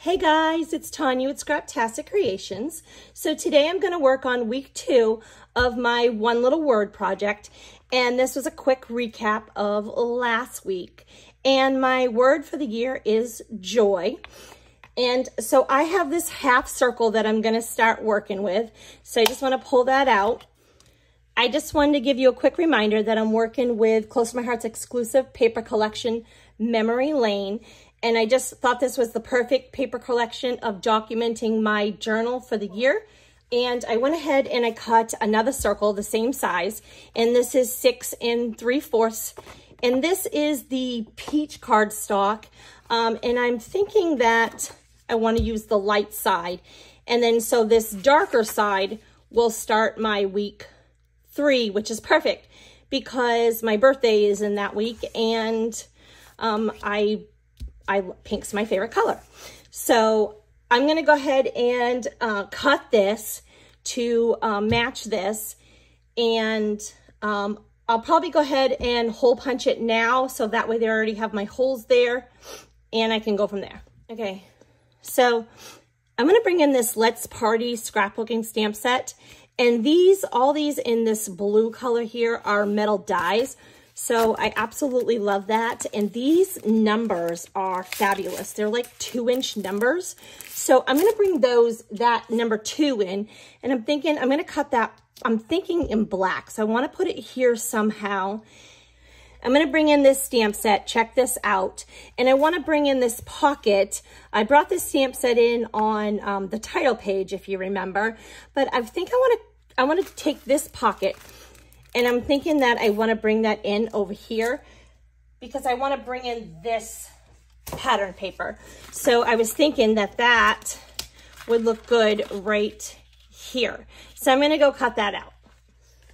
Hey guys, it's Tanya with Scraptastic Creations. So today I'm going to work on week 2 of my one little word project, and this was a quick recap of last week. And my word for the year is joy. And so I have this half circle that I'm going to start working with. So I just want to pull that out. I just wanted to give you a quick reminder that I'm working with Close to My Heart's exclusive paper collection, Memory Lane. And I just thought this was the perfect paper collection of documenting my journal for the year. And I went ahead and I cut another circle the same size. And this is 6 3/4. And this is the peach cardstock. And I'm thinking that I want to use the light side. And then so this darker side will start my week 3, which is perfect because my birthday is in that week. And pink's my favorite color. So I'm going to go ahead and cut this to match this. And I'll probably go ahead and hole punch it now. So that way they already have my holes there and I can go from there. Okay. So I'm going to bring in this Let's Party scrapbooking stamp set. And all these in this blue color here are metal dies. So I absolutely love that. And these numbers are fabulous. They're like 2-inch numbers. So I'm going to bring that number 2 in, and I'm thinking I'm going to cut that. I'm thinking in black. So I want to put it here somehow. I'm going to bring in this stamp set. Check this out. And I want to bring in this pocket. I brought this stamp set in on the title page, if you remember. But I think I want to take this pocket. And I'm thinking that I want to bring that in over here because I want to bring in this pattern paper. So I was thinking that would look good right here. So I'm going to go cut that out.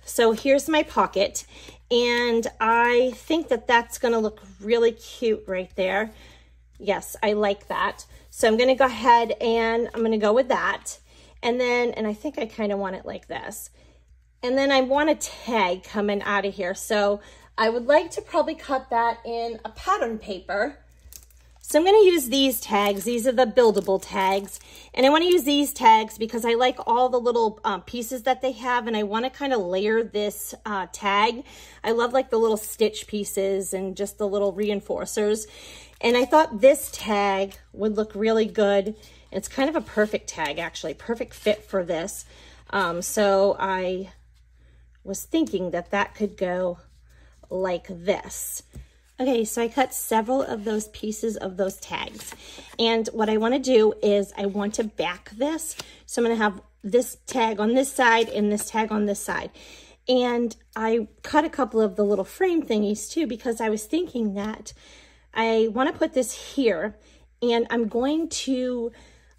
So here's my pocket. And I think that that's going to look really cute right there. Yes, I like that. So I'm going to go ahead and I'm going to go with that. And I think I kind of want it like this. And then I want a tag coming out of here. So I would like to probably cut that in a pattern paper. So I'm going to use these tags. These are the buildable tags. And I want to use these tags because I like all the little pieces that they have. And I want to kind of layer this tag. I love like the little stitch pieces and just the little reinforcers. And I thought this tag would look really good. It's kind of a perfect tag, actually. Perfect fit for this. So I was thinking that could go like this. Okay, so I cut several of those pieces of those tags. And what I want to do is I want to back this. So I'm going to have this tag on this side and this tag on this side. And I cut a couple of the little frame thingies too because I was thinking that I want to put this here. And I'm going to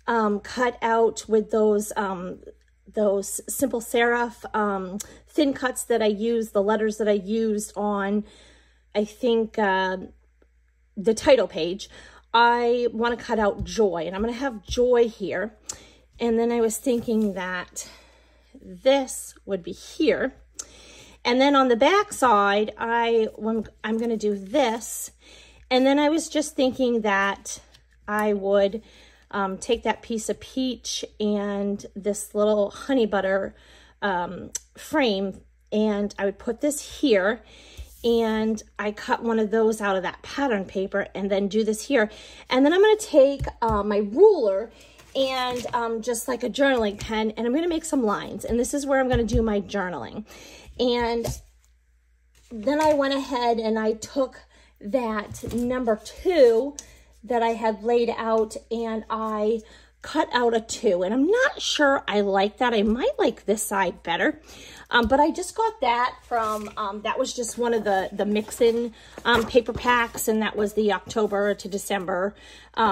cut out with those simple serif thin cuts that I used, the letters that I used on, I think, the title page. I want to cut out joy, and I'm going to have joy here. And then I was thinking that this would be here. And then on the back side, I'm going to do this. And then I was just thinking that I would take that piece of peach and this little honey butter frame, and I would put this here, and I cut one of those out of that pattern paper and then do this here. And then I'm going to take my ruler and just like a journaling pen, and I'm going to make some lines. And this is where I'm going to do my journaling. And then I went ahead and I took that number 2 that I had laid out, and I cut out a 2, and I'm not sure I like that. I might like this side better, but I just got that from, that was just one of the mix-in paper packs, and that was the October to December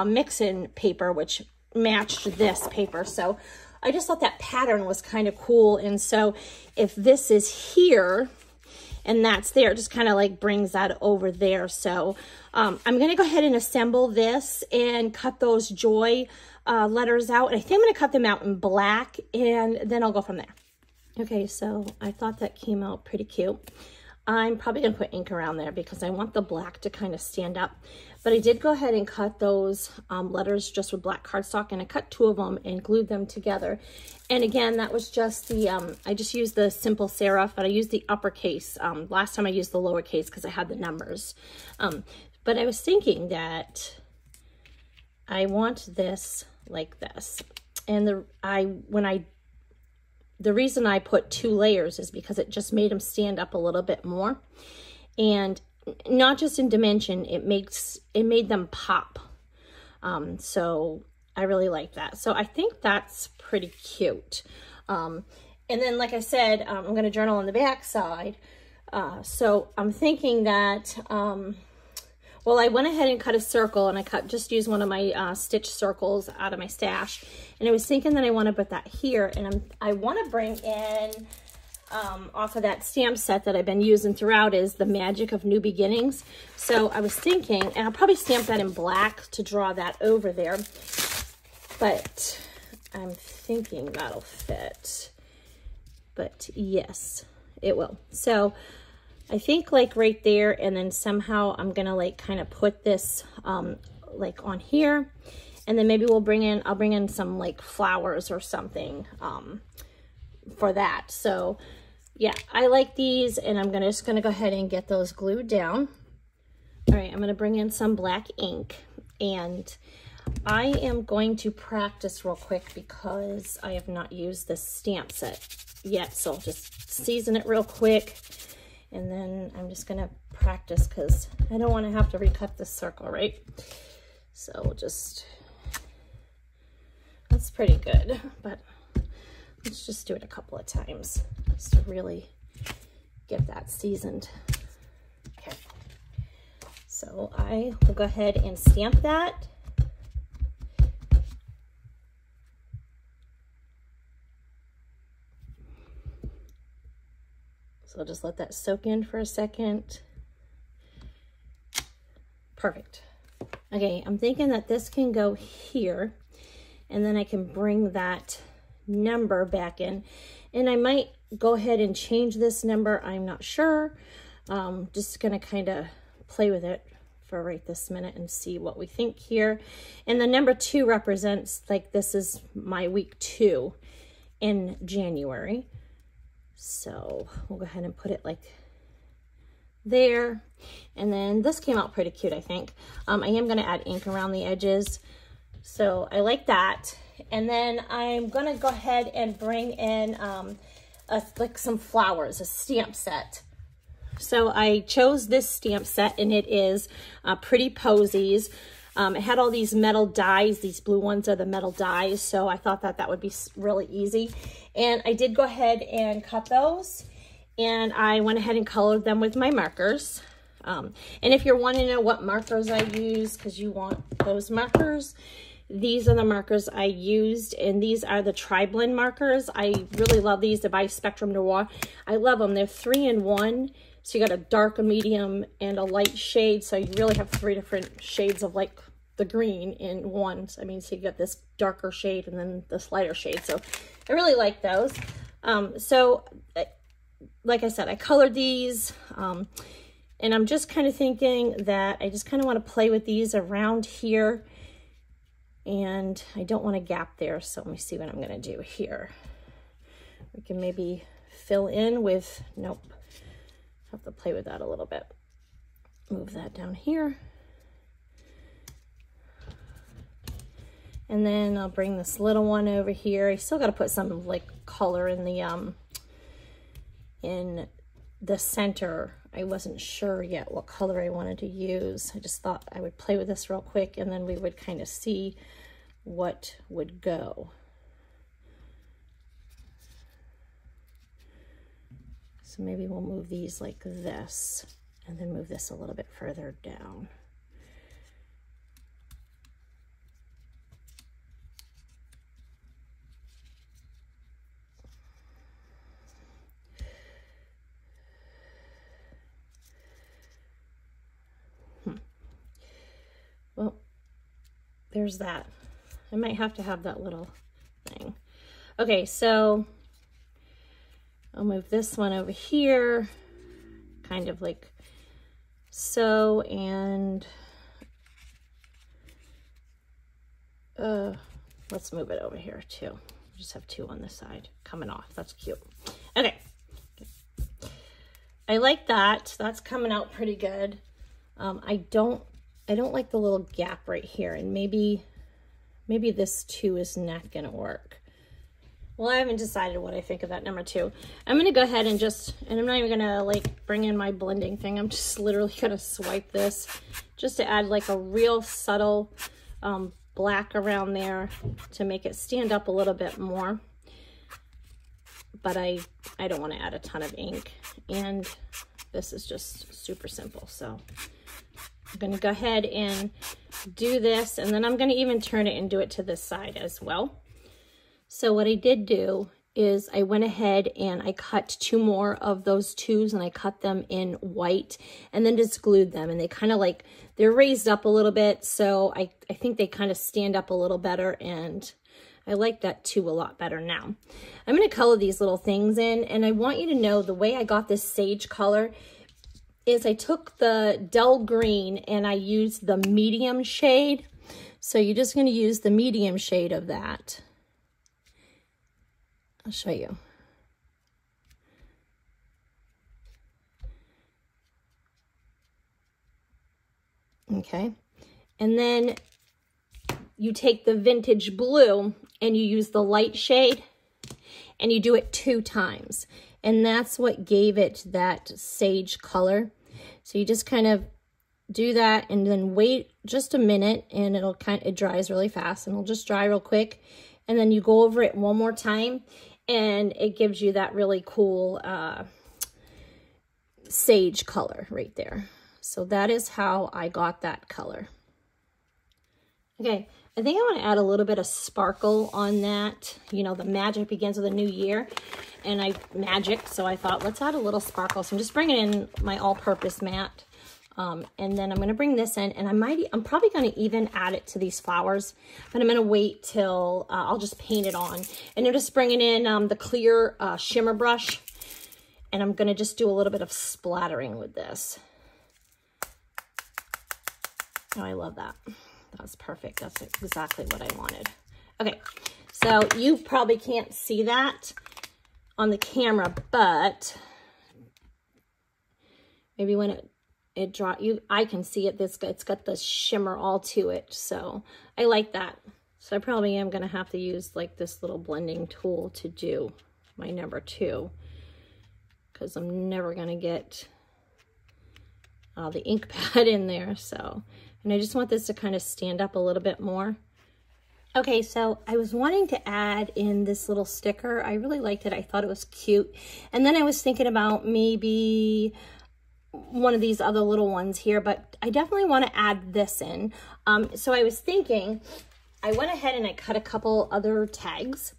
mix-in paper, which matched this paper. So I just thought that pattern was kind of cool, and so if this is here, and that's there, it just kind of like brings that over there. So I'm going to go ahead and assemble this and cut those joy letters out. And I think I'm going to cut them out in black, and then I'll go from there. Okay, so I thought that came out pretty cute. I'm probably going to put ink around there because I want the black to kind of stand up. But I did go ahead and cut those letters just with black cardstock, and I cut 2 of them and glued them together. And again, that was just the, I just used the simple serif, but I used the uppercase. Last time I used the lowercase because I had the numbers. But I was thinking that I want this like this. And the reason I put 2 layers is because it just made them stand up a little bit more. And not just in dimension, it made them pop. So I really like that. So I think that's pretty cute. And then, like I said, I'm going to journal on the back side. So I'm thinking that, well, I went ahead and cut a circle, and I just used one of my stitch circles out of my stash. And I was thinking that I want to put that here, and I want to bring in, off of that stamp set that I've been using throughout, is the Magic of New Beginnings. So I was thinking, and I'll probably stamp that in black to draw that over there, but I'm thinking that'll fit. But yes, it will. So I think like right there, and then somehow I'm gonna like kind of put this like on here, and then maybe I'll bring in some like flowers or something for that. So yeah, I like these, and I'm just gonna go ahead and get those glued down. All right, I'm gonna bring in some black ink, and I am going to practice real quick because I have not used this stamp set yet. So I'll just season it real quick, and then I'm just gonna practice because I don't want to have to recut this circle, right? So we'll just, that's pretty good, but let's just do it a couple of times just to really get that seasoned. Okay, so I will go ahead and stamp that. So I'll just let that soak in for a second. Perfect. Okay, I'm thinking that this can go here, and then I can bring that number back in, and I might go ahead and change this number. I'm not sure. Just gonna kind of play with it for right this minute and see what we think here. And the number 2 represents, like, this is my week 2 in January. So we'll go ahead and put it like there. And then this came out pretty cute, I think. I am going to add ink around the edges. So I like that. And then I'm going to go ahead and bring in like some flowers, a stamp set. So I chose this stamp set, and it is Pretty Posies. It had all these metal dies. These blue ones are the metal dies, so I thought that that would be really easy. And I did go ahead and cut those, and I went ahead and colored them with my markers. And if you're wanting to know what markers I use, because you want those markers, these are the markers I used, and these are the Tri-Blend markers. I really love these. They're by Spectrum Noir. I love them. They're 3-in-1. So you got a dark, a medium, and a light shade. So you really have 3 different shades of like the green in one. So, I mean, so you got this darker shade and then this lighter shade. So I really like those. So like I said, I colored these, and I'm just kind of thinking that I just kind of want to play with these around here, and I don't want a gap there. So let me see what I'm going to do here. We can maybe fill in with, nope. Have to play with that a little bit. Move that down here. And then I'll bring this little one over here. I still got to put some like color in the center. I wasn't sure yet what color I wanted to use. I just thought I would play with this real quick, and then we would kind of see what would go. So maybe we'll move these like this, and then move this a little bit further down. Well, there's that. I might have to have that little thing. Okay, so I'll move this one over here, kind of like so, and let's move it over here too. Just have two on this side coming off. That's cute. Okay. I like that. That's coming out pretty good. I don't like the little gap right here, and maybe this too is not gonna work. Well, I haven't decided what I think of that number 2. I'm gonna go ahead and I'm not even gonna like bring in my blending thing. I'm just literally gonna swipe this just to add like a real subtle black around there to make it stand up a little bit more. But I don't want to add a ton of ink, and this is just super simple. So I'm going to go ahead and do this, and then I'm going to even turn it and do it to this side as well. So what I did do is I went ahead and I cut 2 more of those 2s, and I cut them in white and then just glued them, and they kind of like, they're raised up a little bit, so I think they kind of stand up a little better, and I like that 2 a lot better now. I'm going to color these little things in, and I want you to know the way I got this sage color is I took the dull green and I used the medium shade. So you're just going to use the medium shade of that. I'll show you. Okay. And then you take the vintage blue and you use the light shade and you do it 2 times. And that's what gave it that sage color. So you just kind of do that and then wait just a minute, and it dries really fast, and it'll just dry real quick. And then you go over it one more time, and it gives you that really cool sage color right there. So that is how I got that color. Okay, I think I want to add a little bit of sparkle on that. You know, the magic begins with a new year, and so I thought, let's add a little sparkle. So I'm just bringing in my all-purpose matte, and then I'm going to bring this in, and I'm probably going to even add it to these flowers, but I'm going to wait till I'll just paint it on. And I'm just bringing in the clear shimmer brush, and I'm going to just do a little bit of splattering with this. Oh, I love that. That's perfect. That's exactly what I wanted. Okay, so you probably can't see that on the camera, but maybe when it draws, I can see it. It's got the shimmer all to it, so I like that. So I probably am going to have to use like this little blending tool to do my number 2, because I'm never going to get the ink pad in there. So, and I just want this to kind of stand up a little bit more. Okay, so I was wanting to add in this little sticker. I really liked it. I thought it was cute. And then I was thinking about maybe one of these other little ones here, but I definitely want to add this in. So I was thinking, I went ahead and I cut a couple other tags.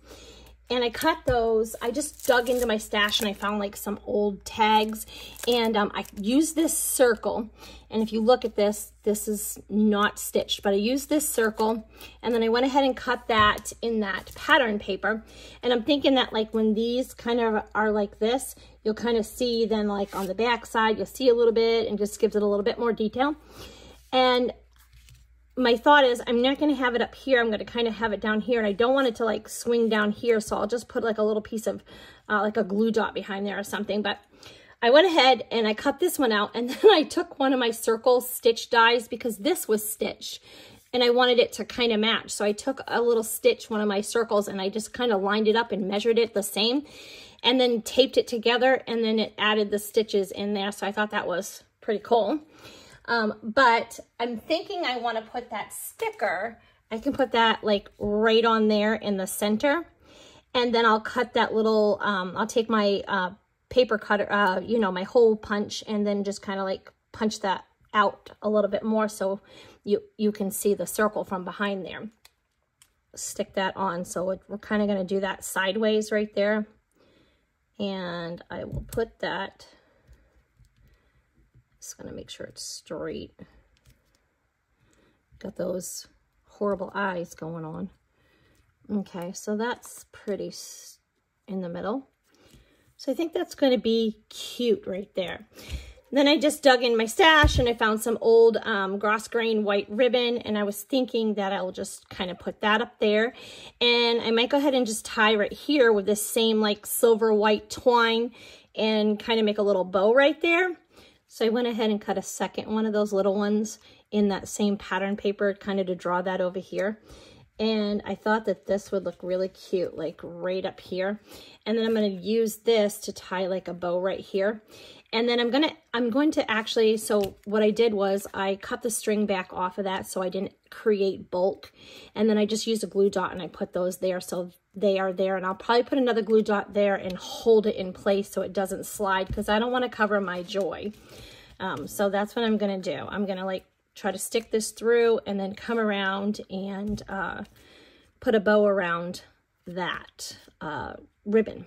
And I cut those, I just dug into my stash and I found like some old tags, and I used this circle. And if you look at this, this is not stitched, but I used this circle, and then I went ahead and cut that in that pattern paper. And I'm thinking that like when these kind of are like this, you'll kind of see then like on the back side, you'll see a little bit, and just gives it a little bit more detail. And my thought is I'm not going to have it up here. I'm going to kind of have it down here, and I don't want it to like swing down here. So I'll just put like a little piece of like a glue dot behind there or something. But I went ahead and I cut this one out, and then I took one of my circle stitch dies because this was stitched and I wanted it to kind of match. So I took a little stitch, one of my circles, and I just kind of lined it up and measured it the same, and then taped it together, and then it added the stitches in there. So I thought that was pretty cool. But I'm thinking I want to put that sticker, I can put that like right on there in the center, and then I'll cut that little, I'll take my paper cutter, you know, my hole punch, and then just kind of like punch that out a little bit more so you can see the circle from behind there. Stick that on. So we're kind of going to do that sideways right there. And I will put that, just going to make sure it's straight. Got those horrible eyes going on. Okay, so that's pretty in the middle. So I think that's going to be cute right there. Then I just dug in my stash and I found some old gross grain white ribbon, and I was thinking that I'll just kind of put that up there. And I might go ahead and just tie right here with this same like silver white twine and kind of make a little bow right there. So I went ahead and cut a second one of those little ones in that same pattern paper, kind of to draw that over here. And I thought that this would look really cute, like right up here. And then I'm going to use this to tie like a bow right here. And then I'm going to actually, so what I did was I cut the string back off of that so I didn't create bulk. And then I just used a glue dot and I put those there so they are there. And I'll probably put another glue dot there and hold it in place so it doesn't slide, because I don't want to cover my joy. So that's what I'm going to do. I'm going to like try to stick this through and then come around and put a bow around that ribbon.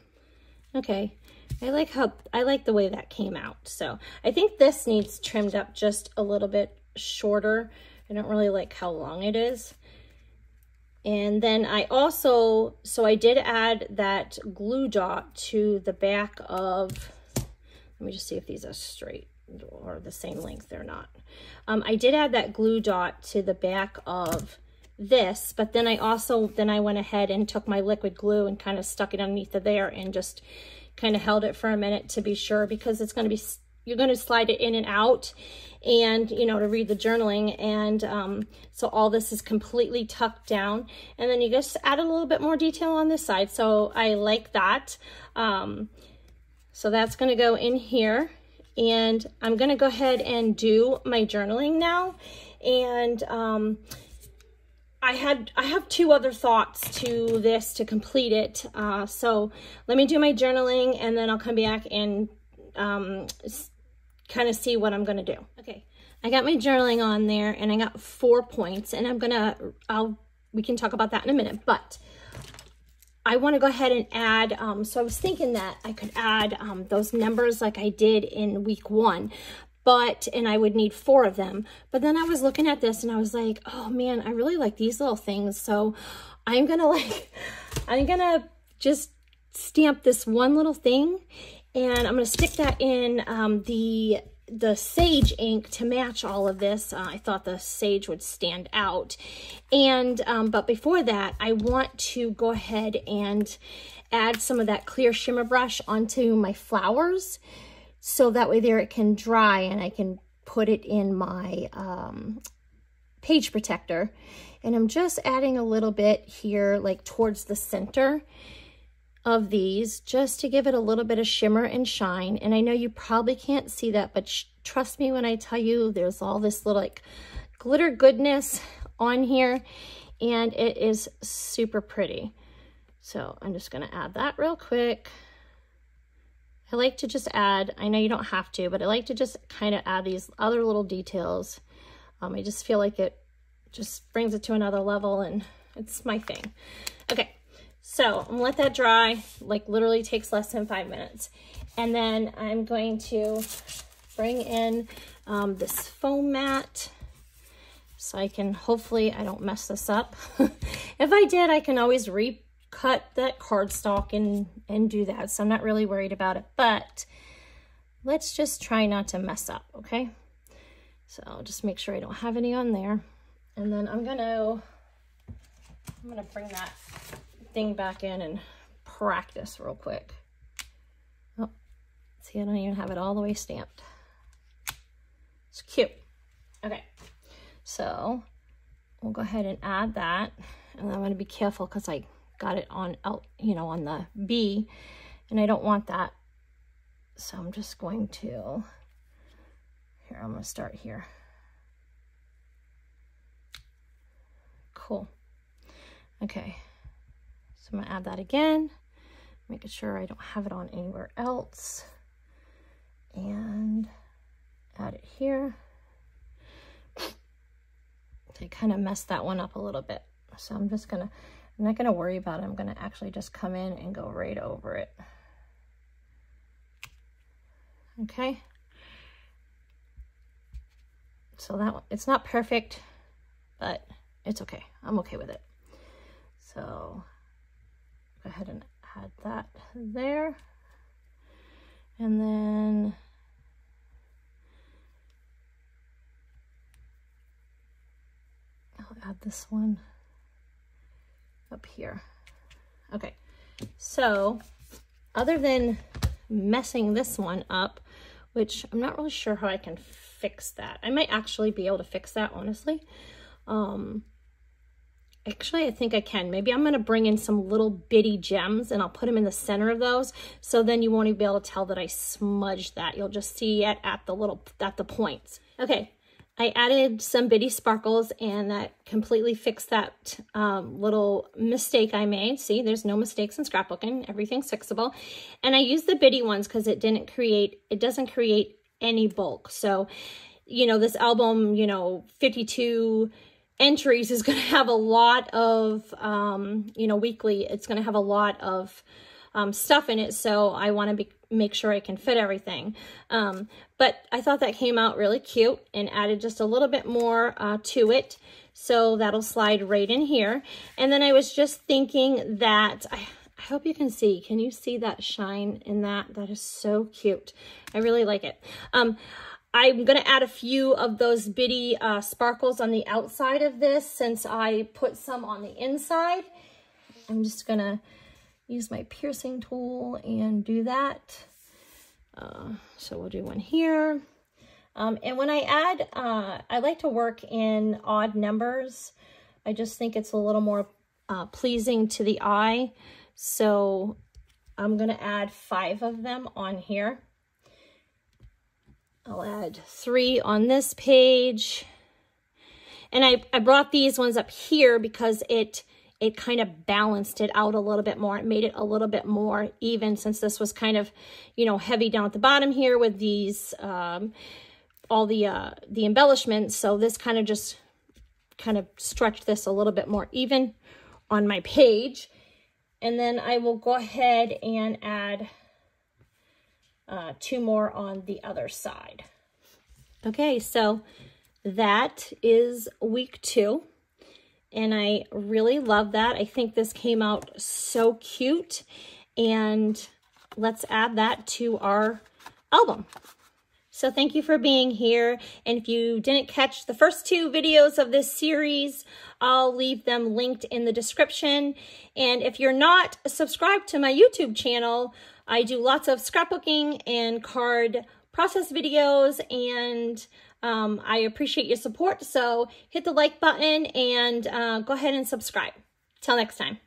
Okay, I like the way that came out. So I think this needs trimmed up just a little bit shorter. I don't really like how long it is. And then I also, so I did add that glue dot to the back of, let me just see if these are straight or the same length. They're not. I did add that glue dot to the back of this, but then I went ahead and took my liquid glue and kind of stuck it underneath of there and just kind of held it for a minute to be sure, because it's going to be, you're going to slide it in and out, and you know, to read the journaling. And so all this is completely tucked down, and then you just add a little bit more detail on this side. So I like that. So that's going to go in here, and I'm going to go ahead and do my journaling now. And I have two other thoughts to this to complete it. So let me do my journaling, and then I'll come back and kind of see what I'm going to do. Okay, I got my journaling on there, and I got 4 points, and we can talk about that in a minute, but I want to go ahead and add, so I was thinking that I could add those numbers like I did in week 1, and I would need 4 of them. But then I was looking at this and I was like, oh man, I really like these little things. So I'm gonna just stamp this one little thing, and I'm gonna stick that in the sage ink to match all of this. I thought the sage would stand out. And but before that, I want to go ahead and add some of that clear shimmer brush onto my flowers, so that way there it can dry and I can put it in my page protector. And I'm just adding a little bit here, like towards the center of these, just to give it a little bit of shimmer and shine. And I know you probably can't see that, but trust me when I tell you, there's all this little like glitter goodness on here, and it is super pretty. So I'm just going to add that real quick. I like to just add, I know you don't have to, but I like to just kind of add these other little details. I just feel like it just brings it to another level, and it's my thing. Okay, so I'm gonna let that dry, like literally takes less than 5 minutes. And then I'm going to bring in this foam mat, so I can, hopefully I don't mess this up. If I did, I can always recut that cardstock and do that, so I'm not really worried about it, but let's just try not to mess up, okay? So I'll just make sure I don't have any on there. And then I'm gonna bring that thing back in and practice real quick. Oh, see, I don't even have it all the way stamped. It's cute. Okay, so we'll go ahead and add that, and I'm gonna be careful because I got it on out, you know, on the B, and I don't want that. So I'm just going to, here, I'm gonna start here. Cool. Okay, so I'm gonna add that again, making sure I don't have it on anywhere else, and add it here. I kind of messed that one up a little bit, so I'm not gonna worry about it. I'm gonna actually just come in and go right over it. Okay, so that one, it's not perfect, but it's okay. I'm okay with it. So go ahead and add that there. And then add this one up here. Okay, so other than messing this one up, which I'm not really sure how I can fix that. I might actually be able to fix that, honestly. Actually, I think I can. Maybe I'm going to bring in some little bitty gems and I'll put them in the center of those. So then you won't even be able to tell that I smudged that. You'll just see it at the points. Okay, I added some bitty sparkles and that completely fixed that little mistake I made. See, there's no mistakes in scrapbooking. Everything's fixable. And I used the bitty ones because it doesn't create any bulk. So, you know, this album, you know, 52 entries is going to have a lot of, you know, weekly, it's going to have a lot of stuff in it. So I want to make sure I can fit everything. But I thought that came out really cute and added just a little bit more to it. So that'll slide right in here. And then I was just thinking that, I hope you can see, can you see that shine in that? That is so cute. I really like it. I'm going to add a few of those bitty sparkles on the outside of this since I put some on the inside. I'm just going to use my piercing tool and do that. So we'll do one here. And when I add, I like to work in odd numbers. I just think it's a little more pleasing to the eye. So I'm going to add 5 of them on here. I'll add 3 on this page. And I brought these ones up here because it kind of balanced it out a little bit more. It made it a little bit more even since this was kind of, you know, heavy down at the bottom here with these, all the embellishments. So this kind of stretched this a little bit more even on my page. And then I will go ahead and add 2 more on the other side. Okay, so that is week 2. And I really love that. I think this came out so cute. And let's add that to our album. So thank you for being here. And if you didn't catch the first 2 videos of this series, I'll leave them linked in the description. And if you're not subscribed to my YouTube channel, I do lots of scrapbooking and card process videos, and I appreciate your support. So hit the like button and go ahead and subscribe. Till next time.